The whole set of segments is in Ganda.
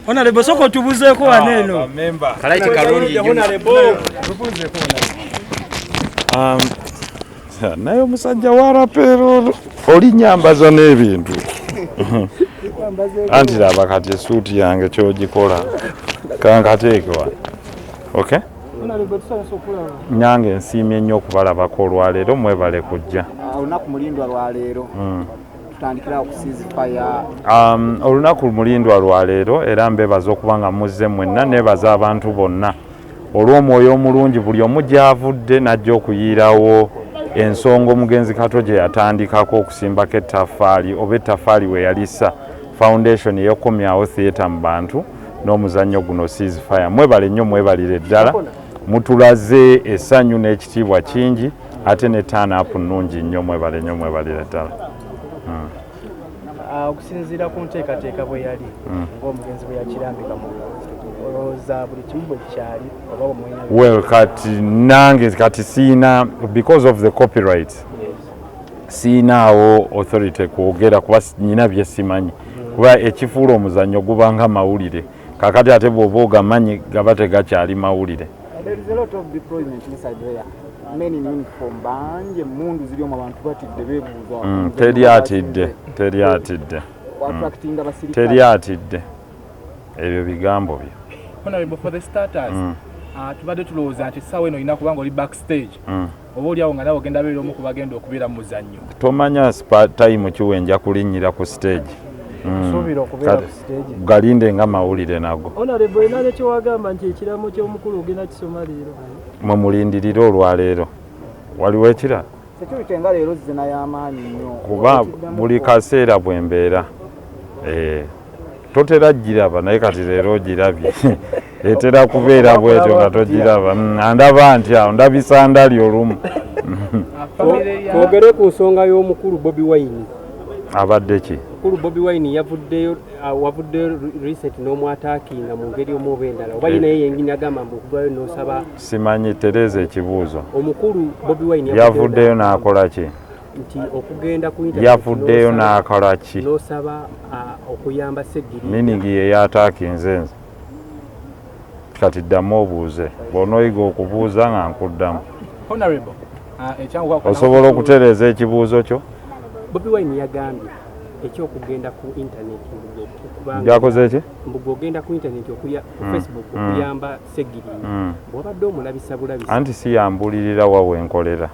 Honorable soko tubuzeeko waneno. Kalaiti kalungi. Naye omusajja warapeero oli nyambaza n'ebintu. Anti laba kati esuuti yange kyogikola kankateeke wano. Okay? Nyange nsiimye nnyo okubalabako olwaleero mwebale kujja. Olunaku mulindwa lwaleero. Tutandikira okusiizifaya. Olunaku mulindwa lwaleero era mbebaza okuba nga muzze mwenna nebaza abantu bonna. Olw'omwoyo omulungi buli omu gy'avudde n'ajja okuyiirawo ensonga omugenzi Kato gye yatandikako okusimbako ettaffaali oba ettaffaali we yalisa foundation eyokomyawo theatre mu bantu n'omuzannyo guno ceasefire. Mwebale nnyo mwebalire ddala mutulaze essanyu n'ekitiibwa kingi ate ne turn up nnungi nnyo mwebale nnyo mwebalire ddala. Okusinziira ku nteekateeka bwe yali ng'omugenzi bwe yakirambika mu olowooza buli kimu bwe kyali oba omwenya. Well kati nange kati siina because of the copyright siinaawo authority kwogera kuba nyina bye simanyi kuba ekifuula omuzannyo guba nga mawulire kakati ate bw'oba ogamanyi gaba tegakyali mawulire. There is a lot of deployment inside there. Many uniform banje mundu ziri omu abantu batidde beebuuza. Teryatidde. Teryatidde. Ebyo bigambo byo. Honorable, for the starters, tubadde tulowooza nti essaawa eno olina kubanga oli backstage oba oliawo nga nawe ogenda beera omu ku bagenda okubeera mu muzannyo. Tomanya time kiwenja kulinnyira ku stage. Suubira okubeera ku stage. Galinde nga mawulire nago. Honorable, era nekyo wagamba nti ekiraamo ky'omukulu ogenda kisoma leero. Mwe mulindirire olwaleero. Waliwo ekirala? Security nga leero zina y'amaanyi nnyo. Kuba buli kaseera bwe mbeera. Totera giraba naye kati leero ogirabye. Etera kubeera bwetyo nga togiraba. Andaba nti awo ndabisa ndali olumu. Twogere ku nsonga y'omukulu Bobi Wine. Abadde ki? Omukulu Bobi Wine yavuddeyo recent n'omwataakinga mu ngeri omu oba endala. Oba naye yennyini agamba mbu okuddayo n'osaba. Simanyi Tereza ekibuuzo. Omukulu Bobi Wine yavuddeyo n'akola ki? Nti okugenda ku internet yavuddeyo n'akola ki? N'osaba okuyamba Seggiri. Meaning ye yataakinze nze. Kati ddamu obuuze. Bw'onooyiga okubuuza nga nkuddamu. Honorable, osobola okutereeza ekibuuzo kyo? Bobi Wine yagambye ekyokugenda ku internet yakoze ki? Mbugo ogenda ku internet okuya Facebook okuyamba Seggiri. Bw'obadde omulabisa bulabisa. Anti si yambulirira wawe enkolera.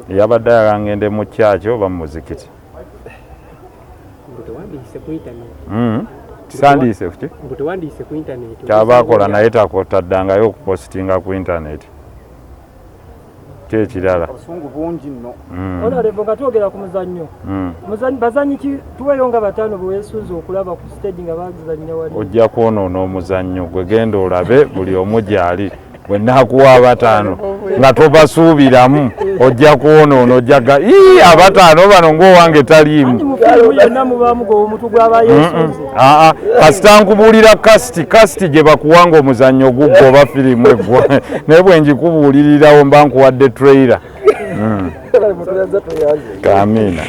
Yabadde ayagangende mu kyaki oba mu muzikiti? Tewandiyise ku internet. Tisandiyise kuki? Tewandiyise ku internet. Kyaba akola naye takotaddangayo okupositinga ku internet. Kyekirala. Obusungu bungi nno. Honorable, nga twogera ku muzannyo. Bazannyi ki tuweeyo nga bataano bwe weesuuza okulaba ku stage nga bazannyira wali? Ojja kwonoona omuzannyo gwe genda olabe buli omu gy'ali. Bwe naakuwa abataano nga tobasuubiramu ojja kwonoona ojjaga abataano bano ng'owange taliimu. Kasita nkubuulira kasiti gye bakuwanga omuzannyo gugwo oba firimu eggwa naye bwe ngikubuulirirawo mba nkuwadde trailer. Kaamiina.